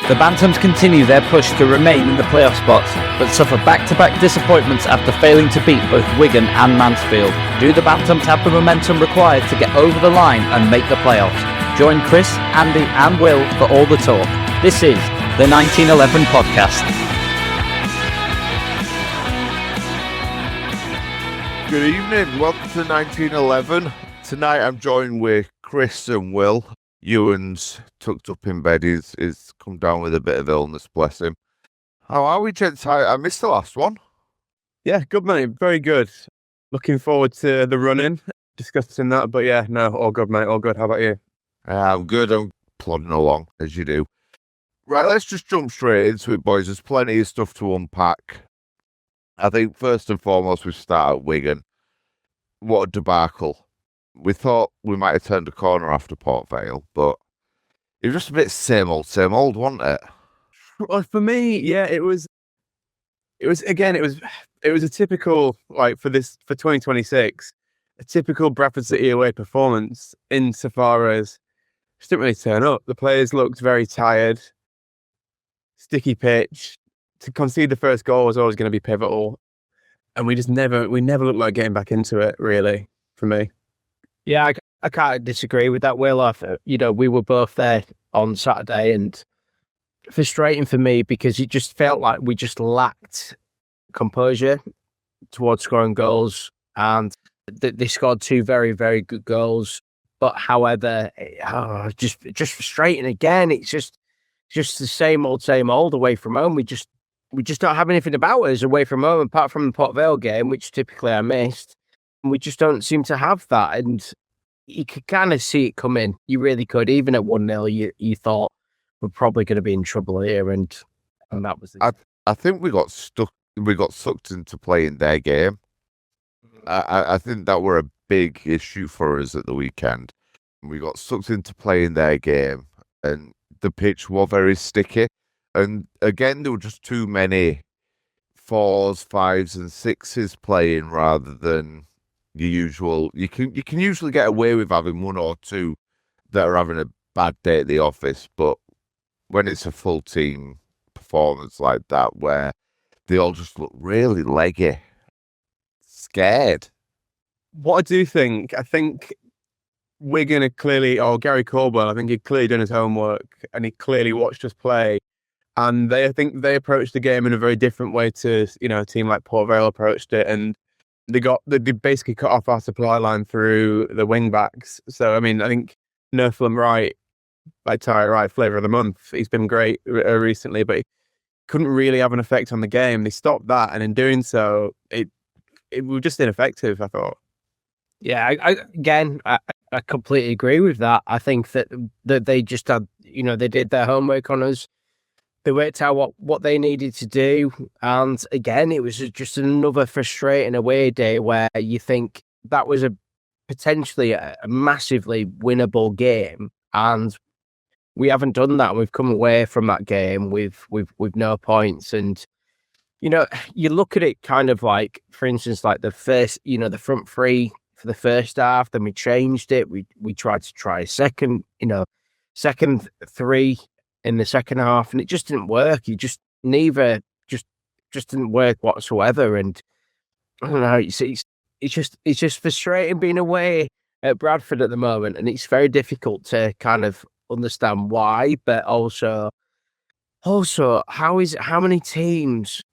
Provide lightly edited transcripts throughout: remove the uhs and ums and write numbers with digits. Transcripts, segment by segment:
The Bantams continue their push to remain in the playoff spots, but suffer back-to-back disappointments after failing to beat both Wigan and Mansfield. Do the Bantams have the momentum required to get over the line and make the playoffs? Join Chris, Andy and Will for all the talk. This is the 1911 podcast. Good evening, welcome to 1911. Tonight I'm joined with Chris and Will. Ewan's tucked up in bed, he's come down with a bit of illness, bless him. How are we, gents? I missed the last one. Yeah, good mate, very good. Looking forward to the run-in, discussing that, but yeah, no, all good mate, all good. How about you? I'm good, I'm plodding along, as you do. Right, let's just jump straight into it, boys. There's plenty of stuff to unpack. I think first and foremost we start at Wigan. What a debacle. We thought we might have turned a corner after Port Vale, but it was just a bit same old, wasn't it? Well, for me, yeah, it was a typical, like, for 2026, a typical Bradford City away performance insofar as just didn't really turn up. The players looked very tired, sticky pitch. To concede the first goal was always going to be pivotal, and we never looked like getting back into it, really, for me. Yeah, I can't disagree with that, Will. We were both there on Saturday, and frustrating for me because it just felt like we just lacked composure towards scoring goals, and they scored two very, very good goals. But however, just frustrating again. It's just the same old away from home. We just don't have anything about us away from home, apart from the Port Vale game, which typically I missed. We just don't seem to have that, and you could kind of see it coming. You really could. Even at 1-0, you thought we're probably going to be in trouble here, and that was it. I think we got sucked into playing their game. I think that were a big issue for us at the weekend. We got sucked into playing their game, and the pitch was very sticky. And again, there were just too many 4s, 5s, and 6s playing rather than your usual. You can usually get away with having one or two that are having a bad day at the office, but when it's a full team performance like that, where they all just look really leggy, scared. What I do think, Wigan had clearly, or Gary Caldwell, I think he'd clearly done his homework and he clearly watched us play. And I think they approached the game in a very different way to, a team like Port Vale approached it. And they basically cut off our supply line through the wing backs. So, I mean, I think Nerflam Wright, like Ty Wright, flavour of the month, he's been great recently, but he couldn't really have an effect on the game. They stopped that. And in doing so, it was just ineffective, I thought. Yeah, I completely agree with that. I think that they just had, they did their homework on us. They worked out what they needed to do. And again, it was just another frustrating away day where you think that was potentially a massively winnable game. And we haven't done that. We've come away from that game with no points. And, you look at it kind of like, for instance, like the first, the front three for the first half, then we changed it. We tried to try a second three in the second half, and it just didn't work. Neither didn't work whatsoever. And I don't know, it's just frustrating being away at Bradford at the moment, and it's very difficult to kind of understand why, but also how many teams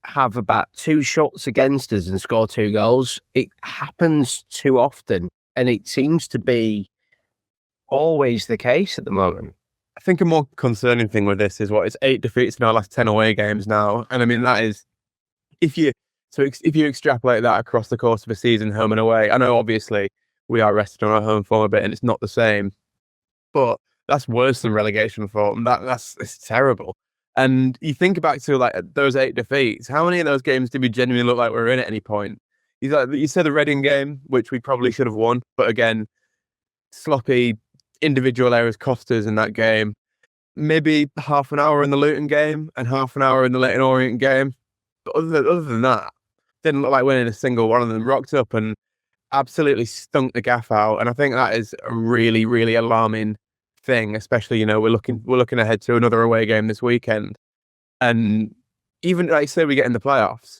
have about 2 shots against us and score 2 goals? It happens too often, and it seems to be always the case at the moment. I think a more concerning thing with this is it's 8 defeats in our last 10 away games now. And I mean, that is, if you extrapolate that across the course of a season, home and away, I know obviously we are resting on our home form a bit and it's not the same, but that's worse than relegation form. It's terrible. And you think back to like those 8 defeats, how many of those games did we genuinely look like we were in at any point? You said the Reading game, which we probably should have won, but again, sloppy individual errors cost us in that game. Maybe half an hour in the Luton game and half an hour in the Leyton Orient game. But other than that, didn't look like winning a single one of them. Rocked up and absolutely stunk the gaff out. And I think that is a really, really alarming thing, especially, we're looking ahead to another away game this weekend. And even, like, say we get in the playoffs,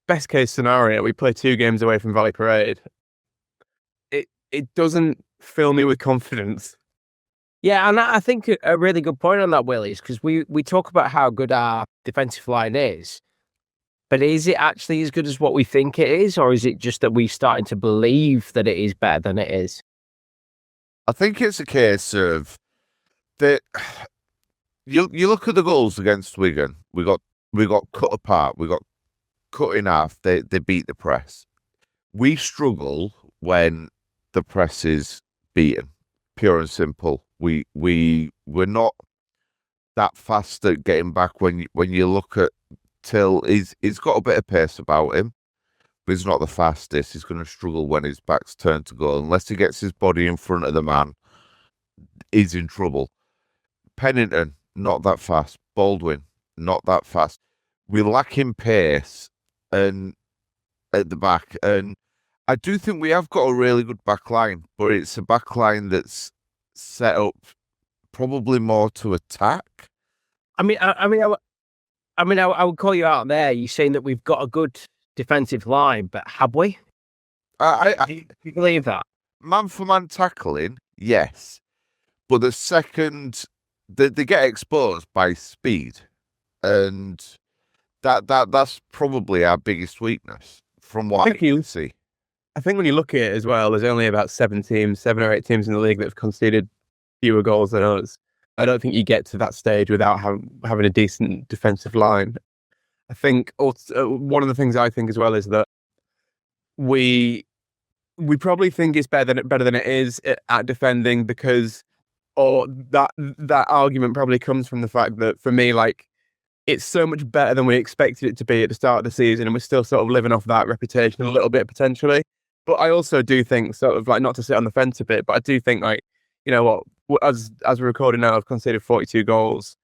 best case scenario, we play 2 games away from Valley Parade. It doesn't fill me with confidence. Yeah, and I think a really good point on that, Will, is because we talk about how good our defensive line is, but is it actually as good as what we think it is, or is it just that we're starting to believe that it is better than it is? I think it's a case of that. You look at the goals against Wigan. We got cut apart. We got cut in half. They beat the press. We struggle when the press is beaten. Pure and simple. We're not that fast at getting back. When you look at Till, he's got a bit of pace about him, but he's not the fastest. He's going to struggle when his back's turned to goal. Unless he gets his body in front of the man, he's in trouble. Pennington, not that fast. Baldwin, not that fast. We lack in pace and at the back. And I do think we have got a really good back line, but it's a back line that's set up probably more to attack. I would call you out there. You're saying that we've got a good defensive line, but have we? Do you believe that? Man for man tackling, yes. But the second they get exposed by speed, and that's probably our biggest weakness from what I can see. I think when you look at it as well, there's only about 7 or 8 teams in the league that have conceded fewer goals than us. I don't think you get to that stage without having a decent defensive line. I think also, one of the things I think as well is that we probably think it's better than it is at defending, because, or that argument probably comes from the fact that, for me, like, it's so much better than we expected it to be at the start of the season, and we're still sort of living off that reputation a little bit potentially. But I also do think, sort of, like, not to sit on the fence a bit, but I do think, like, you know what, as we're recording now, I've conceded 42 goals,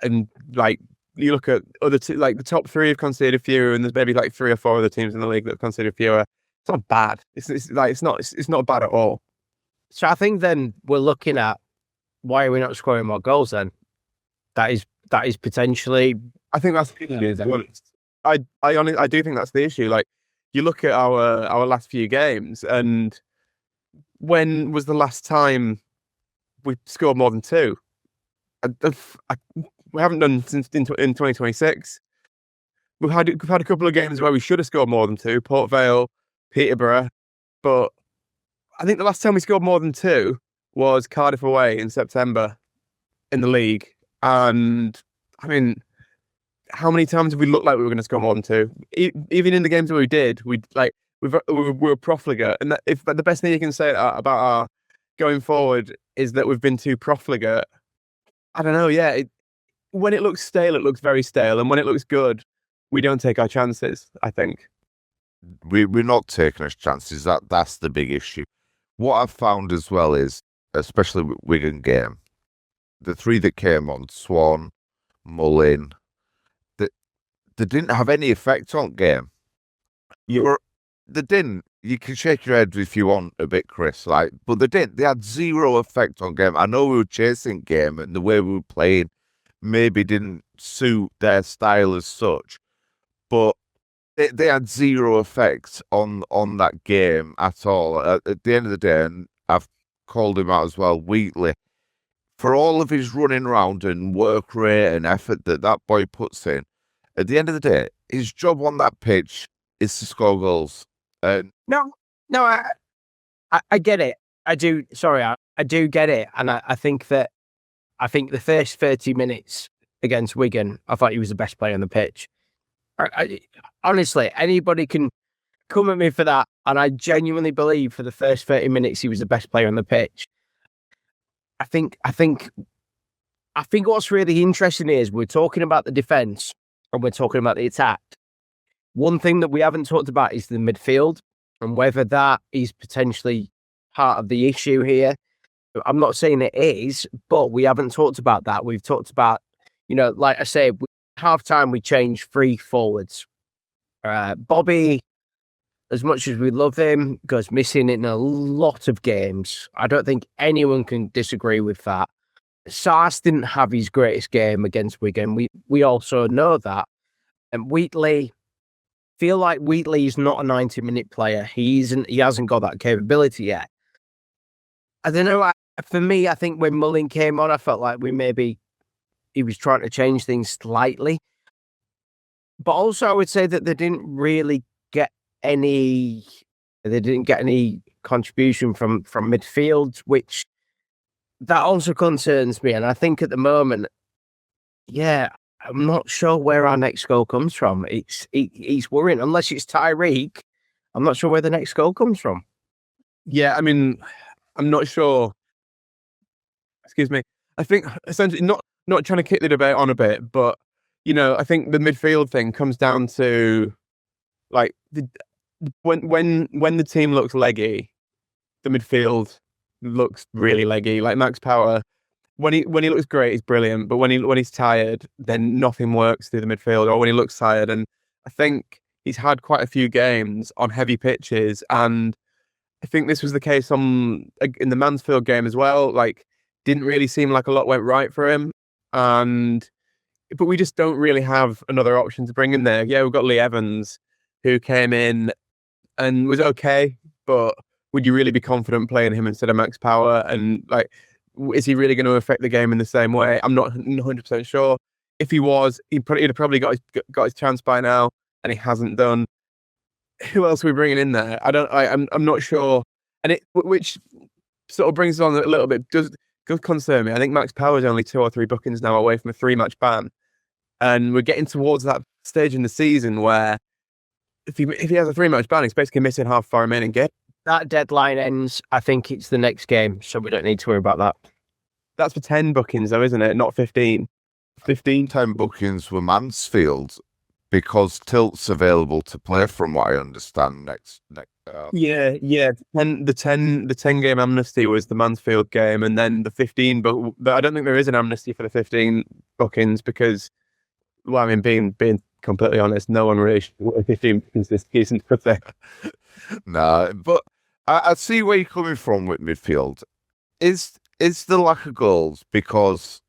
and, like, you look at other like the top 3 have conceded fewer, and there's maybe like 3 or 4 other teams in the league that have conceded fewer. It's not bad. It's not bad at all. So I think then we're looking at, why are we not scoring more goals then? That is potentially. I think that's the issue. I do think that's the issue. Like, you look at our last few games, and when was the last time we scored more than 2? We haven't done since in 2026. We've had a couple of games where we should have scored more than 2, Port Vale, Peterborough, but I think the last time we scored more than 2 was Cardiff away in September in the league. And I mean, how many times have we looked like we were going to score more than 2? Even in the games where we did, we were profligate. And if the best thing you can say about our going forward is that we've been too profligate, I don't know. Yeah, when it looks stale, it looks very stale, and when it looks good, we don't take our chances, I think. We're not taking our chances. That's the big issue. What I've found as well is, especially with Wigan game, the 3 that came on, Swan, Mullin, they didn't have any effect on game. They didn't. You can shake your head if you want a bit, Chris, like, but they didn't. They had 0 effect on game. I know we were chasing game, and the way we were playing maybe didn't suit their style as such, but they had 0 effect on that game at all. At the end of the day, and I've called him out as well, Wheatley, for all of his running around and work rate and effort that boy puts in, at the end of the day, his job on that pitch is to score goals. No, I get it. I do. Sorry, I do get it, and I think the first 30 minutes against Wigan, I thought he was the best player on the pitch. Honestly, anybody can come at me for that, and I genuinely believe for the first 30 minutes he was the best player on the pitch. I think what's really interesting is we're talking about the defence and we're talking about the attack. One thing that we haven't talked about is the midfield, and whether that is potentially part of the issue here. I'm not saying it is, but we haven't talked about that. We've talked about, like I said, half time we changed 3 forwards. Bobby as much as we love him, goes missing in a lot of games. I don't think anyone can disagree with that. Sars didn't have his greatest game against Wigan. We also know that. And Wheatley, feel like Wheatley is not a 90-minute player. He hasn't got that capability yet. I don't know. For me, I think when Mullin came on, I felt like he was trying to change things slightly. But also, I would say that they didn't get any contribution from midfield, which that also concerns me. And I think at the moment, I'm not sure where our next goal comes from. It's worrying. Unless it's Tyreek, I'm not sure where the next goal comes from. Yeah, I mean, I'm not sure. Excuse me. I think essentially not trying to kick the debate on a bit, but I think the midfield thing comes down to like when the team looks leggy, the midfield looks really leggy. Like Max Power, when he looks great, he's brilliant. But when he's tired, then nothing works through the midfield. Or when he looks tired, and I think he's had quite a few games on heavy pitches, and I think this was the case in the Mansfield game as well. Like, didn't really seem like a lot went right for him, but we just don't really have another option to bring in there. Yeah, we've got Lee Evans, who came in and was okay, but would you really be confident playing him instead of Max Power? And like, is he really going to affect the game in the same way? I'm not 100% sure. If he was, he'd have probably got his chance by now, and he hasn't done. Who else are we bringing in there? I'm not sure. And which sort of brings on a little bit, does concern me. I think Max Power is only 2 or 3 bookings now away from a 3-match ban. And we're getting towards that stage in the season where if he has a 3-match ban, he's basically missing half of our remaining game. That deadline ends, I think it's the next game, so we don't need to worry about that. That's for 10 bookings though, isn't it? Not 15. 10 bookings were Mansfield because Tilt's available to play from what I understand next. Yeah. The 10 game amnesty was the Mansfield game, and then the 15, but I don't think there is an amnesty for the 15 bookings because, well, I mean, being completely honest, no one really should what 15 bookings this season, could they? No, but I see where you're coming from with midfield. Is the lack of goals because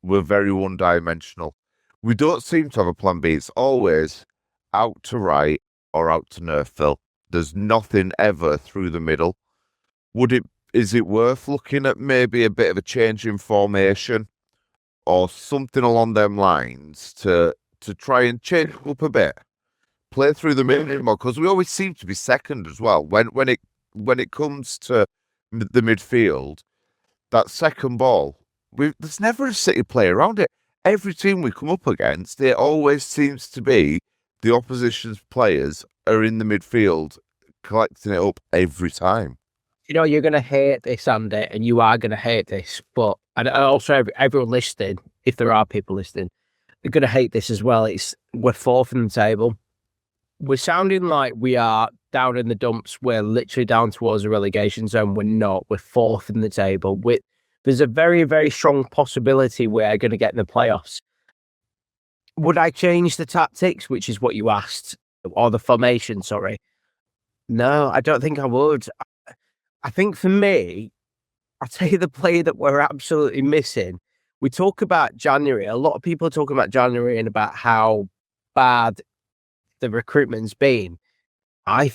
we're very one-dimensional? We don't seem to have a plan B. It's always out to right or out to Nerfville. There's nothing ever through the middle. Is it worth looking at maybe a bit of a change in formation or something along them lines to try and change up a bit? Play through the middle more, because we always seem to be second as well. When it comes to the midfield, that second ball, there's never a City player around it. Every team we come up against, it always seems to be the opposition's players are in the midfield collecting it up every time. You're going to hate this, Andy, and you are going to hate this, but and also everyone listening, if there are people listening, they're going to hate this as well. We're 4th in the table. We're sounding like we are down in the dumps. We're literally down towards the relegation zone. We're not. We're 4th in the table. There's a very, very strong possibility we're going to get in the playoffs. Would I change the tactics, which is what you asked, or the formation, sorry? No, I don't think I would. I think for me, I'll tell you the player that we're absolutely missing. We talk about January. A lot of people are talking about January and about how bad the recruitment's been. I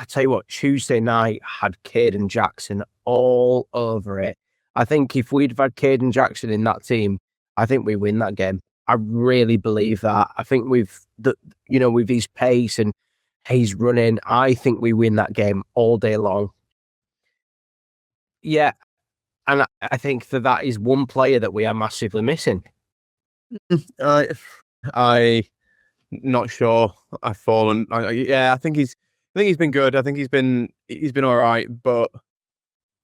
tell you what, Tuesday night had Caden Jackson all over it. I think if we'd have had Caden Jackson in that team, I think we win that game. I really believe that. I think with his pace and he's running, I think we win that game all day long. Yeah, and I think that is one player that we are massively missing. I not sure. I've fallen. I think he's been good. I think he's been all right, but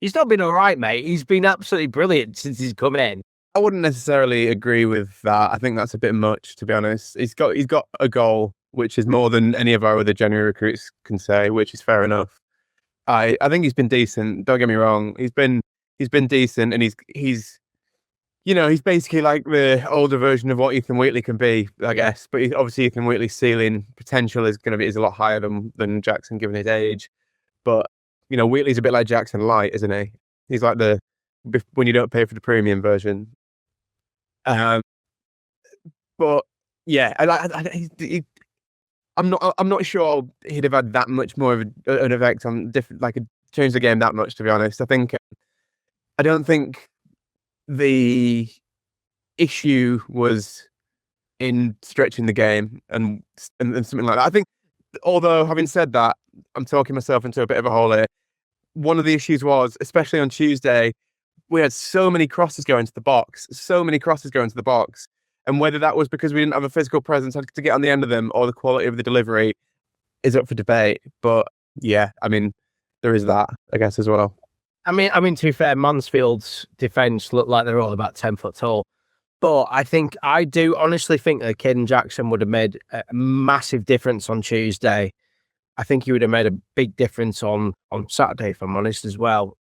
he's not been all right, mate. He's been absolutely brilliant since he's come in. I wouldn't necessarily agree with that. I think that's a bit much, to be honest. He's got a goal, which is more than any of our other January recruits can say, which is fair enough. I think he's been decent. Don't get me wrong. He's been decent, and he's he's basically like the older version of what Ethan Wheatley can be, I guess. But obviously, Ethan Wheatley's ceiling potential is a lot higher than Jackson, given his age. But Wheatley's a bit like Jackson light, isn't he? He's like when you don't pay for the premium version. But yeah, I'm not sure he'd have had that much more of an effect on change the game that much. To be honest, I don't think the issue was in stretching the game and something like that. I think, although having said that, I'm talking myself into a bit of a hole here. One of the issues was, especially on Tuesday, we had so many crosses going to the box, and whether that was because we didn't have a physical presence to get on the end of them or the quality of the delivery is up for debate. But yeah, I mean, there is that, I guess, as well. I mean, to be fair, Mansfield's defence looked like they're all about 10 foot tall. But I do honestly think that Caden Jackson would have made a massive difference on Tuesday. I think he would have made a big difference on Saturday, if I'm honest, as well.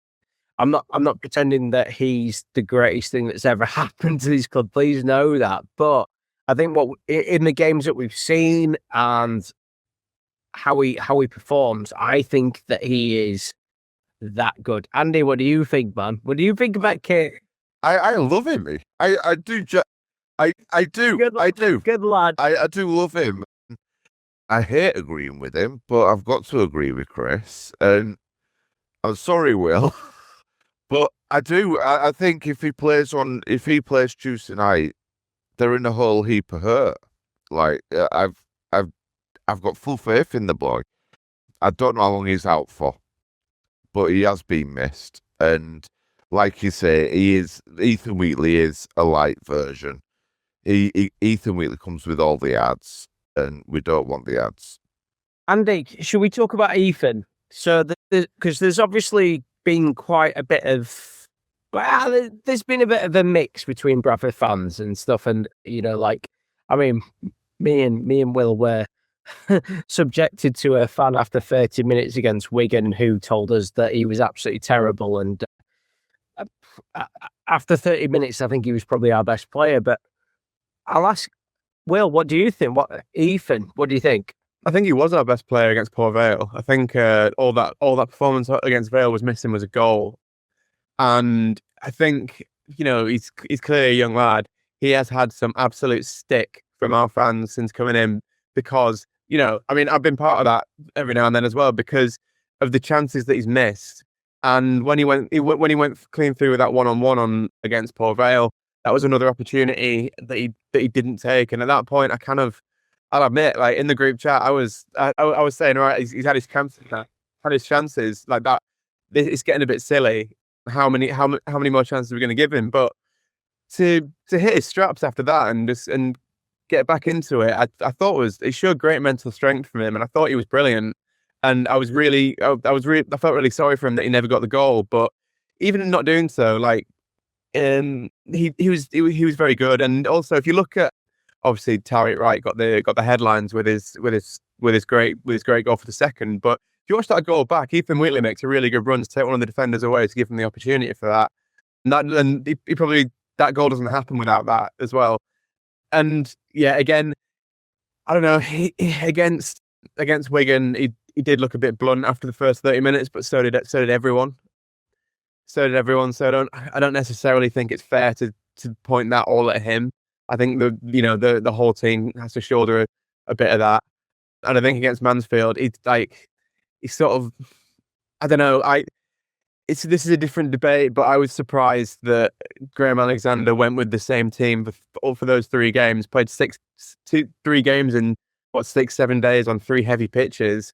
I'm not pretending that he's the greatest thing that's ever happened to this club. Please know that. But I think in the games that we've seen and how he performs, I think that he is that good. Andy, what do you think, man? What do you think about Kate? I love him. I do. I do. Good lad. I do love him. I hate agreeing with him, but I've got to agree with Chris. And I'm sorry, Will, but I do. I think if he plays Tuesday night, they're in a whole heap of hurt. Like I've got full faith in the boy. I don't know how long he's out for, but he has been missed. And like you say, Ethan Wheatley is a light version. Ethan Wheatley comes with all the ads, and we don't want the ads. Andy, should we talk about Ethan? So, because there's obviously been quite a bit of, there's been a bit of a mix between Bradford fans and stuff, and me and Will were subjected to a fan after 30 minutes against Wigan who told us that he was absolutely terrible, and after 30 minutes, I think he was probably our best player. But I'll ask Will, what do you think? Ethan, what do you think? I think he was our best player against Port Vale. I think all that performance against Vale was missing was a goal, and I think he's clearly a young lad. He has had some absolute stick from our fans since coming in because I've been part of that every now and then as well because of the chances that he's missed. And when he went clean through with that 1-on-1 against Port Vale, that was another opportunity that he didn't take. And at that point, I'll admit, like in the group chat, I was saying, all right, he's had his chances like that. It's getting a bit silly. How many more chances are we going to give him? But to hit his straps after that and get back into it, I thought it showed great mental strength from him, and I thought he was brilliant. And I felt really sorry for him that he never got the goal. But even in not doing so, he was very good. And also, if you look at obviously Tariq Wright got the headlines with his great goal for the second. But if you watch that goal back, Ethan Wheatley makes a really good run to take one of the defenders away to give him the opportunity for that. And he probably, that goal doesn't happen without that as well. And yeah, again, I don't know. Against Wigan, he did look a bit blunt after the first 30 minutes, but so did everyone. So I don't necessarily think it's fair to point that all at him. I think the whole team has to shoulder a bit of that. And I think against Mansfield, he's sort of, I don't know. This is a different debate, but I was surprised that Graham Alexander went with the same team for those 3 games. Played 3 games in 6-7 days on 3 heavy pitches.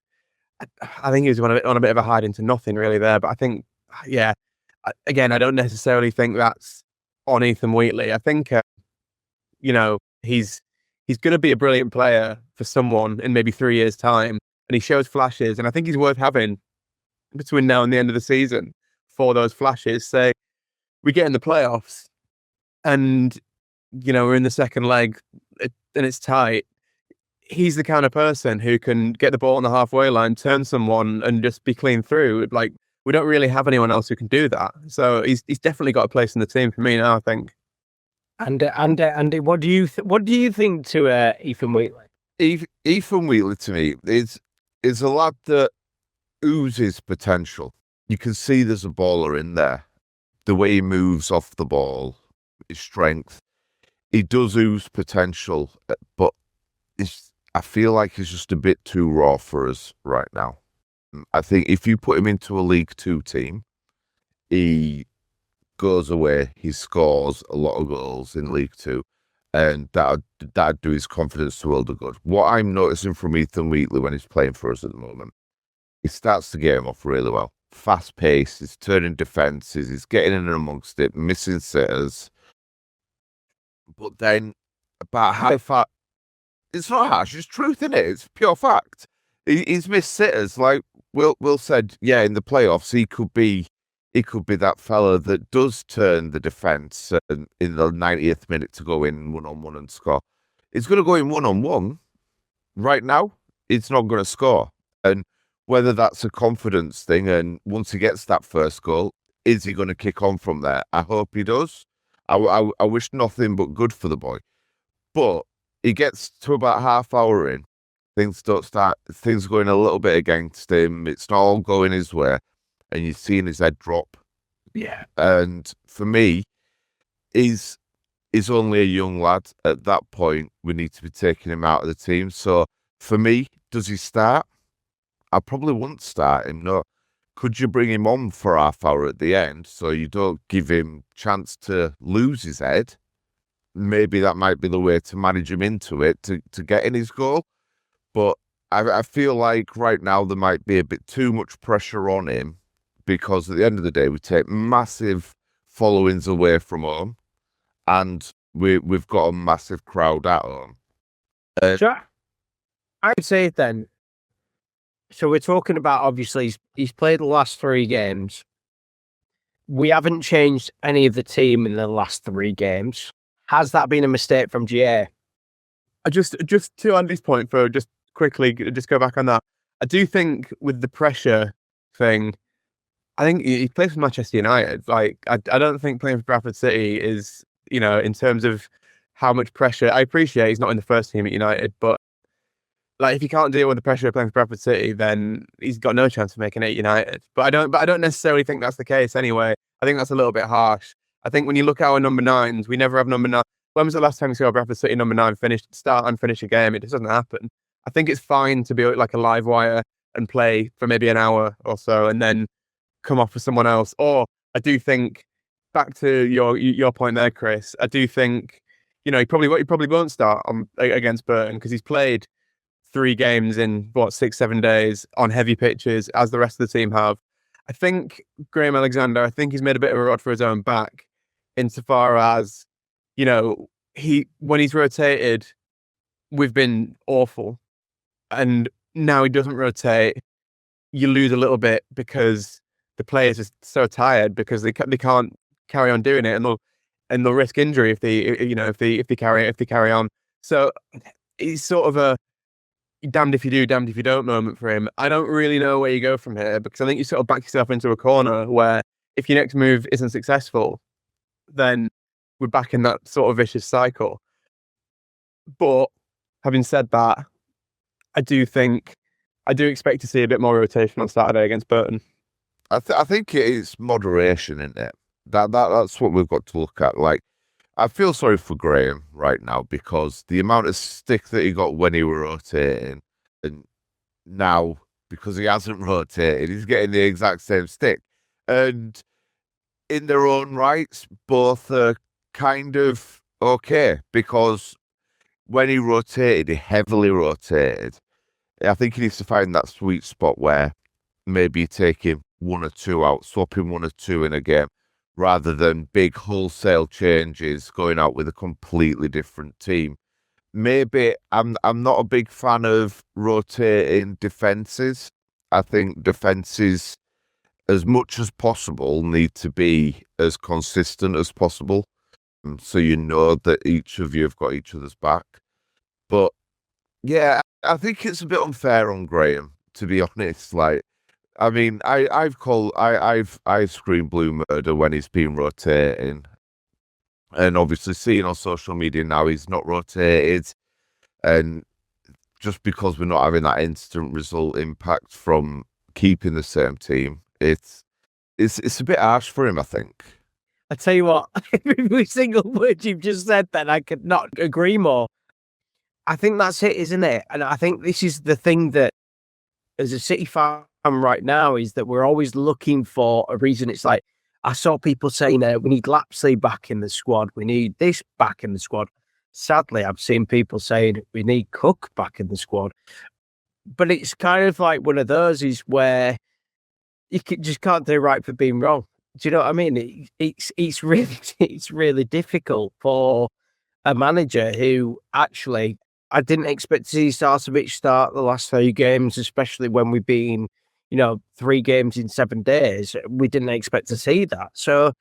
I think he was on a bit of a hide into nothing really there. But I think, yeah, again, I don't necessarily think that's on Ethan Wheatley. I think, he's going to be a brilliant player for someone in maybe 3 years' time, and he shows flashes, and I think he's worth having between now and the end of the season for those flashes. Say we get in the playoffs, and we're in the second leg, and it's tight. He's the kind of person who can get the ball on the halfway line, turn someone, and just be clean through. Like, we don't really have anyone else who can do that. So he's definitely got a place in the team for me now, I think. Andy, what do you think to Ethan Wheatley? Ethan Wheatley to me is a lad that oozes potential. You can see there's a baller in there. The way he moves off the ball, his strength, he does ooze potential, but I feel like he's just a bit too raw for us right now. I think if you put him into a League Two team, he goes away, he scores a lot of goals in League Two, and that'd do his confidence to world of good. What I'm noticing from Ethan Wheatley when he's playing for us at the moment, he starts the game off really well. Fast pace, he's turning defences, he's getting in amongst it, missing sitters. But then about half that, it's not harsh, it's truth in it. It's pure fact. He's missed sitters. Like Will said, yeah, in the playoffs he could be that fella that does turn the defence in the 90th minute to go in 1-on-1 and score. He's going to go in 1-on-1 right now. It's not going to score, and whether that's a confidence thing, and once he gets that first goal, is he going to kick on from there? I hope he does. I wish nothing but good for the boy. But he gets to about half hour in, things are going a little bit against him. It's not all going his way, and you're seeing his head drop. Yeah. And for me, he's only a young lad. At that point, we need to be taking him out of the team. So for me, does he start? I probably wouldn't start him, no. Could you bring him on for half hour at the end so you don't give him chance to lose his head? Maybe that might be the way to manage him into it, to get in his goal. But I feel like right now there might be a bit too much pressure on him, because at the end of the day, we take massive followings away from home, and we've got a massive crowd at home. So I'd say then, so we're talking about, obviously, he's played the last 3 games. We haven't changed any of the team in the last 3 games. Has that been a mistake from GA? Just to Andy's point, for just quickly, just go back on that. I do think with the pressure thing, I think he plays for Manchester United. Like, I don't think playing for Bradford City is, in terms of how much pressure. I appreciate he's not in the first team at United, but like, if you can't deal with the pressure of playing for Bradford City, then he's got no chance of making it at United. But I don't necessarily think that's the case anyway. I think that's a little bit harsh. I think when you look at our number 9s, we never have number 9. When was the last time you saw a Bradford City number 9 start and finish a game? It just doesn't happen. I think it's fine to be like a live wire and play for maybe an hour or so and then come off for someone else. Or I do think, back to your point there, Chris, I do think, he probably won't start against Burton, because he's played 3 games in 6-7 days on heavy pitches, as the rest of the team have. I think Graham Alexander, he's made a bit of a rod for his own back, insofar as, when he's rotated, we've been awful, and now he doesn't rotate. You lose a little bit because the players are so tired because they can't carry on doing it, and they'll risk injury if they carry on. So it's sort of a damned if you do, damned if you don't moment for him. I don't really know where you go from here, because I think you sort of back yourself into a corner where if your next move isn't successful, then we're back in that sort of vicious cycle. But having said that, I do expect to see a bit more rotation on Saturday against Burton. I think it is moderation in it. That's what we've got to look at. Like, I feel sorry for Graham right now, because the amount of stick that he got when he was rotating, and now because he hasn't rotated, he's getting the exact same stick. And in their own rights, both are kind of okay, because when he rotated, he heavily rotated. I think he needs to find that sweet spot where maybe you take him 1 or 2 out, swap him 1 or 2 in a game, rather than big wholesale changes, going out with a completely different team. Maybe I'm not a big fan of rotating defences. I think defences, as much as possible, need to be as consistent as possible, so you know that each of you have got each other's back. But yeah, I think it's a bit unfair on Graham, to be honest. Like, I mean, I've screamed blue murder when he's been rotating. And obviously seeing on social media now he's not rotated, and just because we're not having that instant result impact from keeping the same team, it's a bit harsh for him, I think. I tell you what, every single word you've just said, then I could not agree more. I think that's it, isn't it? And I think this is the thing that, as a City fan right now, is that we're always looking for a reason. It's like, I saw people saying we need Lapsley back in the squad. We need this back in the squad. Sadly, I've seen people saying we need Cook back in the squad. But it's kind of like one of those is where you just can't do right for being wrong. Do you know what I mean? It's really difficult for a manager who actually, I didn't expect to see Sarcevic start the last 3 games, especially when we've been, 3 games in 7 days. We didn't expect to see that. So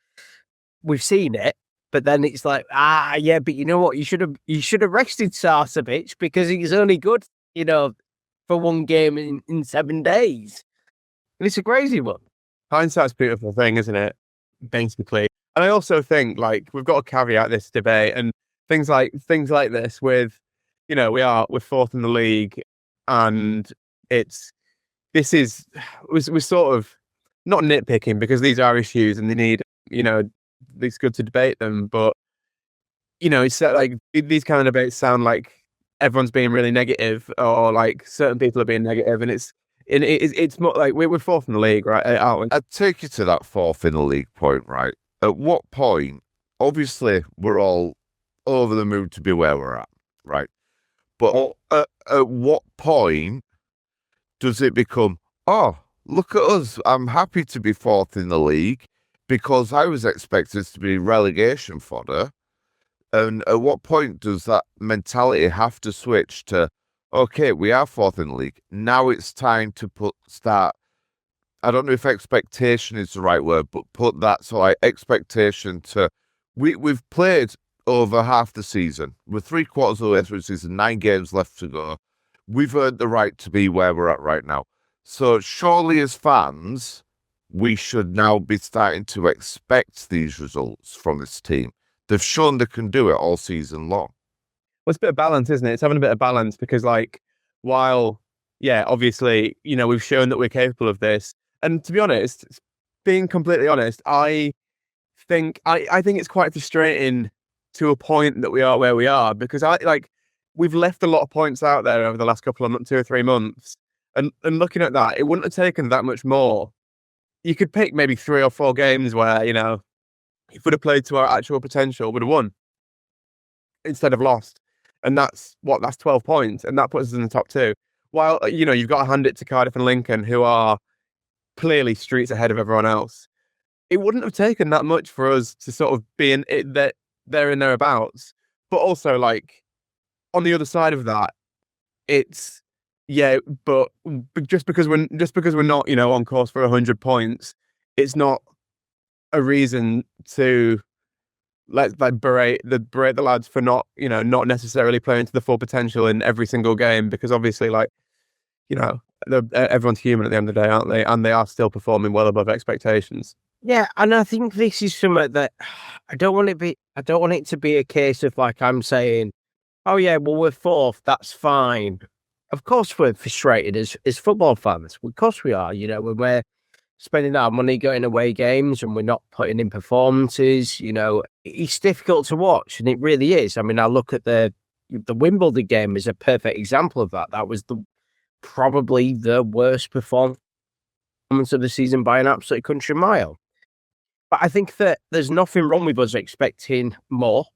we've seen it, but then it's like, yeah, but you know what? You should have rested Sarcevic because he's only good, for 1 game in 7 days. And it's a crazy one. Hindsight's a beautiful thing, isn't it? Basically. And I also think, like, we've got to caveat this debate and things like this with, we're 4th in the league, and we're sort of not nitpicking because these are issues and they need, it's good to debate them, but it's like these kind of debates sound like everyone's being really negative, or like certain people are being negative, and it's more like we're 4th in the league, right? Aren't we? I'd take you to that 4th in the league point, right? At what point, obviously, we're all over the moon to be where we're at, right? But at what point does it become, oh, look at us, I'm happy to be 4th in the league because I was expected to be relegation fodder? And at what point does that mentality have to switch to, okay, we are 4th in the league, now it's time to start, I don't know if expectation is the right word, but put that, so like expectation to, we've played over half the season. We're 3/4 of the way through the season, 9 games left to go. We've earned the right to be where we're at right now. So surely as fans, we should now be starting to expect these results from this team. They've shown they can do it all season long. Well, it's a bit of balance, isn't it? It's having a bit of balance because, like, while, yeah, obviously, we've shown that we're capable of this. And to be honest, being completely honest, I think it's quite frustrating to a point that we are where we are, because we've left a lot of points out there over the last couple of 2 or 3 months. And looking at that, it wouldn't have taken that much more. You could pick maybe 3 or 4 games where, if we'd have played to our actual potential, would have won instead of lost. And that's 12 points. And that puts us in the top 2. While, you've got to hand it to Cardiff and Lincoln, who are clearly streets ahead of everyone else. It wouldn't have taken that much for us to sort of be in it, there and thereabouts. But also, like, on the other side of that, it's, yeah, but just because we're not, on course for 100 points, it's not a reason to berate the lads for not necessarily playing to the full potential in every single game, because obviously, like, everyone's human at the end of the day, aren't they? And they are still performing well above expectations. Yeah, and I think this is something that I don't want it to be a case of, like, I'm saying, oh yeah, well, we're 4th, that's fine. Of course we're frustrated as football fans. Of course we are, when we're spending our money going away games and we're not putting in performances, it's difficult to watch, and it really is. I mean, I look at the Wimbledon game as a perfect example of that. That was probably the worst performance of the season by an absolute country mile. But I think that there's nothing wrong with us expecting more.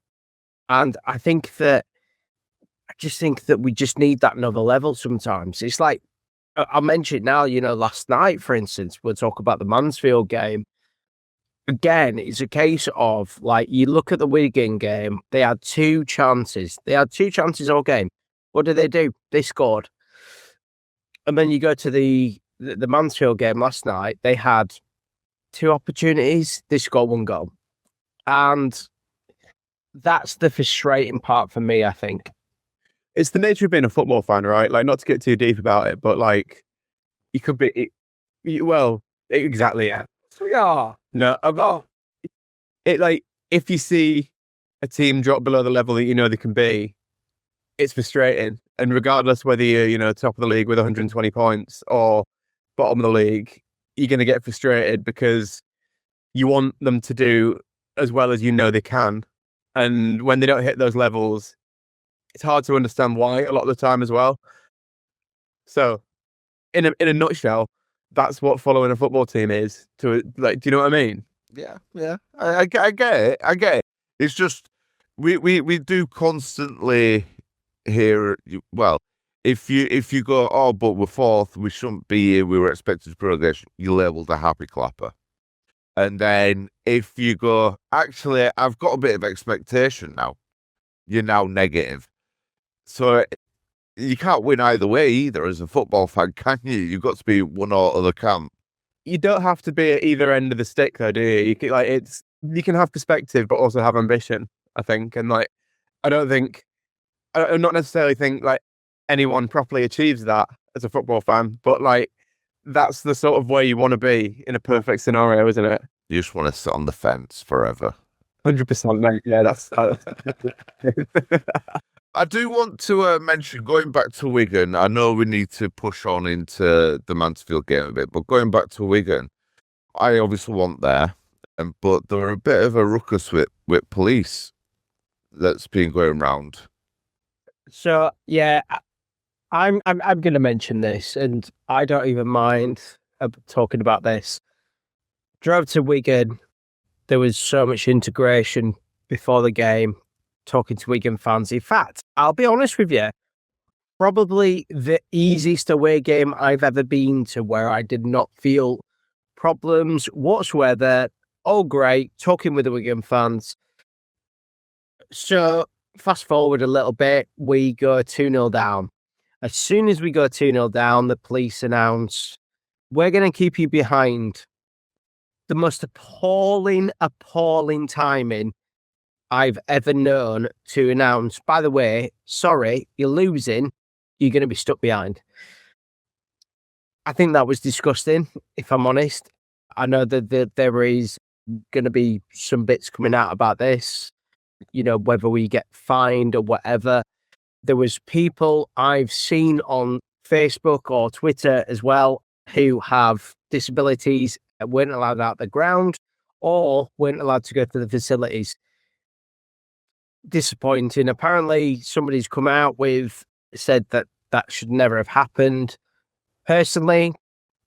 And I just think that we just need that another level sometimes. It's like, I mentioned now, last night, for instance, we'll talk about the Mansfield game. Again, it's a case of, like, you look at the Wigan game, they had 2 chances. They had 2 chances all game. What did they do? They scored. And then you go to the Mansfield game last night, they had 2 opportunities, they scored 1 goal. And that's the frustrating part for me, I think. It's the nature of being a football fan, right? Like, not to get too deep about it, but, like, you could be, exactly, yeah. We are. No, if you see a team drop below the level that you know they can be, it's frustrating. And regardless whether you're, top of the league with 120 points or bottom of the league, you're going to get frustrated because you want them to do as well as you know they can. And when they don't hit those levels, it's hard to understand why a lot of the time as well. So, in a nutshell, that's what following a football team is. Do you know what I mean? Yeah. I get it. I get it. It's just we do constantly hear. Well, if you go, oh, but we're fourth, we shouldn't be here. We were expected to progress. You're labelled a happy clapper. And then if you go, actually, I've got a bit of expectation now. You're now negative. So you can't win either way either as a football fan, can you? You've got to be one or other camp. You don't have to be at either end of the stick, though, do you? You can have perspective, but also have ambition, I think. And I not necessarily think anyone properly achieves that as a football fan, but that's the sort of way you want to be in a perfect scenario, isn't it? You just want to sit on the fence forever. 100%, mate. Yeah, that's. I do want to mention, going back to Wigan, I know we need to push on into the Mansfield game a bit, but going back to Wigan, I obviously want there, but there are a bit of a ruckus with police that's been going around. So yeah, I'm going to mention this, and I don't even mind talking about this. Drove to Wigan. There was so much integration before the game, talking to Wigan fans. In fact, I'll be honest with you, probably the easiest away game I've ever been to where I did not feel problems whatsoever. All great, talking with the Wigan fans. So fast forward a little bit, we go 2-0 down. As soon as we go 2-0 down, the police announce, we're going to keep you behind. The most appalling timing I've ever known to announce, by the way, sorry, you're losing, you're going to be stuck behind. I think that was disgusting, if I'm honest. I know that there is going to be some bits coming out about this, whether we get fined or whatever. There was people I've seen on Facebook or Twitter as well who have disabilities that weren't allowed out the ground or weren't allowed to go to the facilities. Disappointing. Apparently, somebody's come out said that should never have happened. Personally,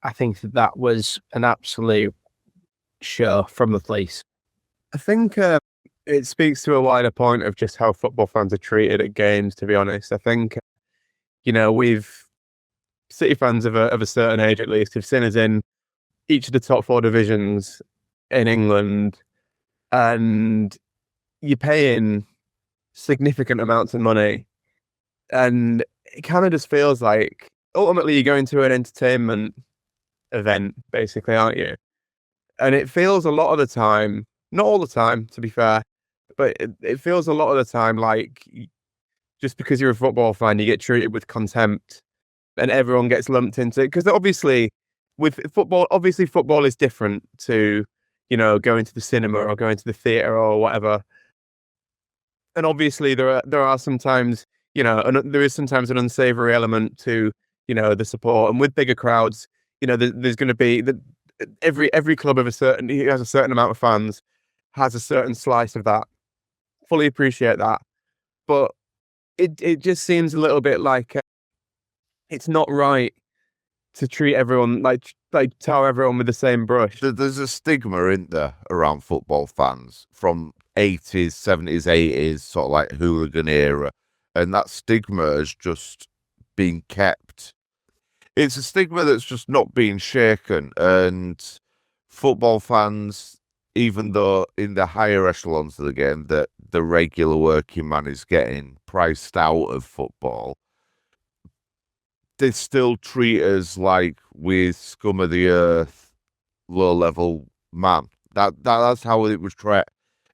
I think that was an absolute show from the police. I think it speaks to a wider point of just how football fans are treated at games, to be honest. I think, we've City fans of a certain age, at least, have seen us in each of the top 4 divisions in England, and you're paying significant amounts of money, and it kind of just feels like ultimately you're going to an entertainment event, basically, aren't you? And it feels a lot of the time, not all the time, to be fair, but it feels a lot of the time like just because you're a football fan, you get treated with contempt, and everyone gets lumped into it. Because obviously, with football, football is different to, going to the cinema or going to the theatre or whatever. And obviously, there are sometimes, there is sometimes an unsavoury element to, the support. And with bigger crowds, there's going to be every club has a certain amount of fans, has a certain slice of that. Fully appreciate that, but it just seems a little bit like it's not right to treat everyone like tar everyone with the same brush. There's a stigma in there around football fans from 80s, 70s, 80s, sort of like hooligan era, and that stigma has just been kept. It's a stigma that's just not being shaken, and football fans, even though in the higher echelons of the game that the regular working man is getting priced out of football, they still treat us like we're scum of the earth, low level man. That's how it was treated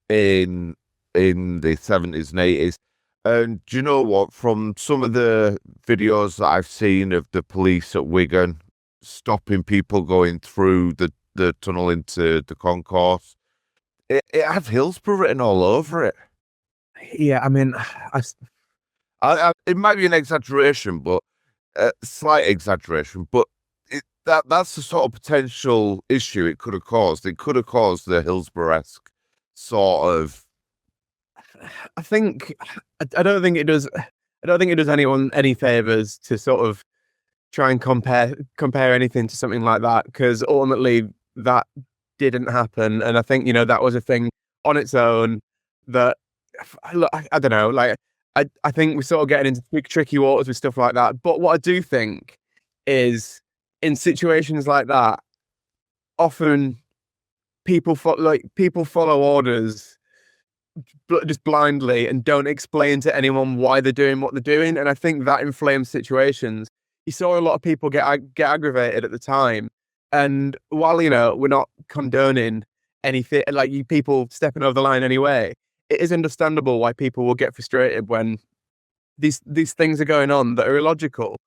in the 70s and 80s. And do you know what? From some of the videos that I've seen of the police at Wigan stopping people going through the tunnel into the concourse, it had Hillsborough written all over it. Yeah, I mean, it might be an exaggeration, but slight exaggeration, but that's the sort of potential issue it could have caused. It could have caused the Hillsborough-esque sort of. I think I don't think it does. I don't think it does anyone any favors to sort of try and compare anything to something like that, because ultimately that didn't happen, and I think that was a thing on its own that look, I don't know, like I think we're sort of getting into tricky waters with stuff like that. But what I do think is in situations like that, often people follow orders just blindly and don't explain to anyone why they're doing what they're doing, and I think that inflames situations. You saw a lot of people get aggravated at the time, and while we're not condoning anything like you people stepping over the line anyway, it is understandable why people will get frustrated when these things are going on that are illogical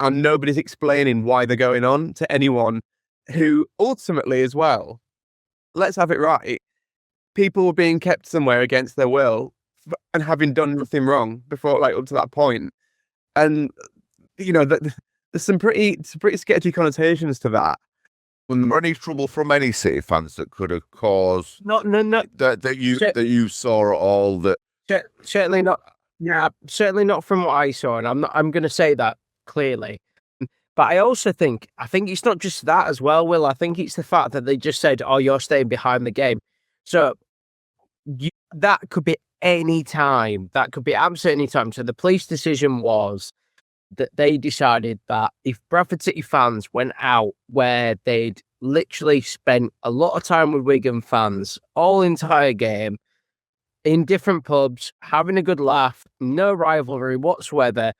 and nobody's explaining why they're going on to anyone who ultimately, as well, let's have it right, people were being kept somewhere against their will and having done nothing wrong before, like up to that point. And there's some pretty sketchy connotations to that. Was there any trouble from any City fans that could have caused No. that you saw at all? That Certainly not. Yeah, certainly not from what I saw, and I'm going to say that clearly. But I also think it's not just that as well, Will. I think it's the fact that they just said, "Oh, you're staying behind the game," so that could be any time. That could be absolutely any time. So the police decision was that they decided that if Bradford City fans went out where they'd literally spent a lot of time with Wigan fans all entire game, in different pubs, having a good laugh, no rivalry whatsoever,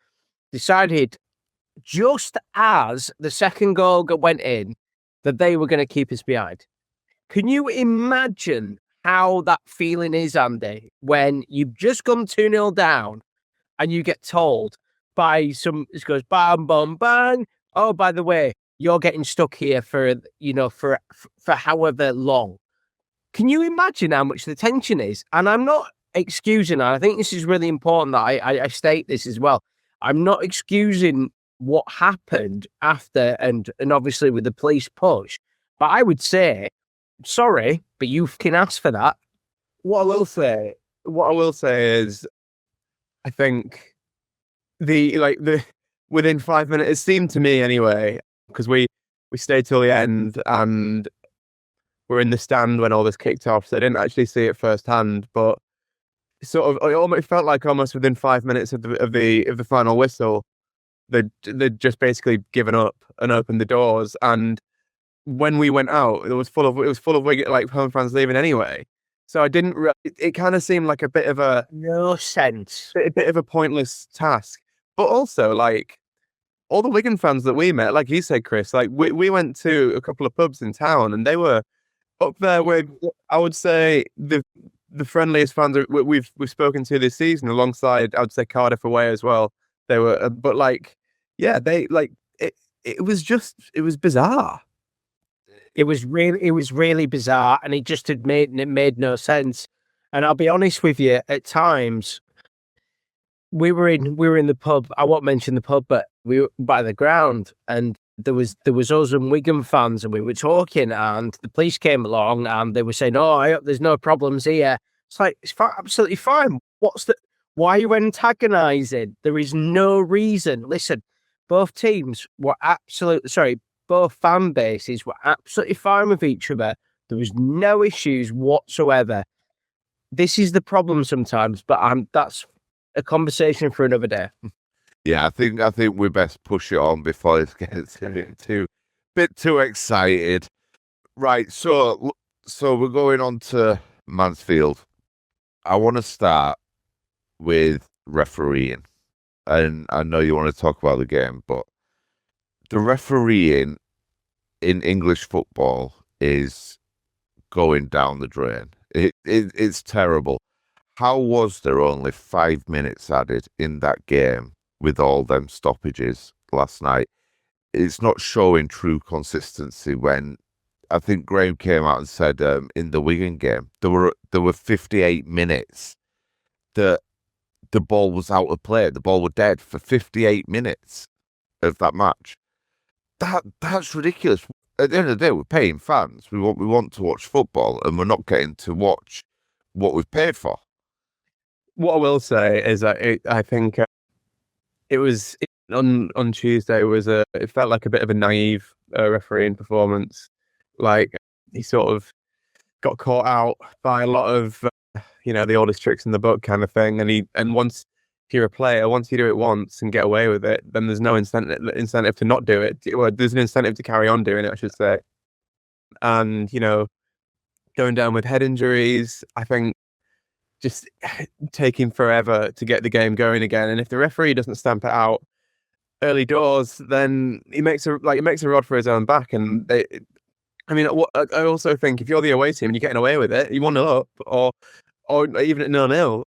decided just as the second goal went in that they were going to keep us behind. Can you imagine how that feeling is, Andy, when you've just gone 2-0 down and you get told by it goes bang, bang, bang. Oh, by the way, you're getting stuck here for however long. Can you imagine how much the tension is? And I'm not excusing, and I think this is really important that I state this as well. I'm not excusing what happened after and obviously with the police push, but I would say, sorry, but you can ask for that. What I will say is, I think within 5 minutes, it seemed to me anyway, because we stayed till the end and we're in the stand when all this kicked off, so I didn't actually see it firsthand, but it almost felt like almost within 5 minutes of the final whistle, they'd just basically given up and opened the doors. And when we went out, it was full of Wigan, like home fans leaving anyway. So I didn't. It kind of seemed like a bit of a no sense, a bit of a pointless task. But also, like all the Wigan fans that we met, like you said, Chris, like we went to a couple of pubs in town, and they were up there with, I would say, the friendliest fans we've spoken to this season, alongside, I would say, Cardiff away as well. They were, but like, yeah, they like it. It was bizarre. It was really bizarre, and it made no sense. And I'll be honest with you, at times we were in the pub. I won't mention the pub, but we were by the ground, and there was us and Wigan fans, and we were talking, and the police came along, and they were saying, "Oh, I hope there's no problems here." It's like, it's absolutely fine. Why are you antagonising? There is no reason. Listen, both teams were both fan bases were absolutely fine with each other. There was no issues whatsoever. This is the problem sometimes, but that's a conversation for another day. Yeah, I think we best push it on before it gets bit too excited. Right, so we're going on to Mansfield. I want to start with refereeing, and I know you want to talk about the game, but the refereeing in English football is going down the drain. It's terrible. How was there only 5 minutes added in that game with all them stoppages last night? It's not showing true consistency. When I think Graham came out and said in the Wigan game there were 58 minutes that the ball was out of play. The ball were dead for 58 minutes of that match. That's ridiculous. At the end of the day, we're paying fans. We want to watch football, and we're not getting to watch what we've paid for. What I will say is that I think it was on Tuesday. It felt like a bit of a naive refereeing performance. Like he sort of got caught out by a lot of the oldest tricks in the book kind of thing. And once you're a player, once you do it once and get away with it, then there's no incentive to not do it. Well, there's an incentive to carry on doing it, I should say. And going down with head injuries, I think just taking forever to get the game going again. And if the referee doesn't stamp it out early doors, then he makes a rod for his own back. And I also think if you're the away team and you're getting away with it, you 1-0 up, or even at 0-0,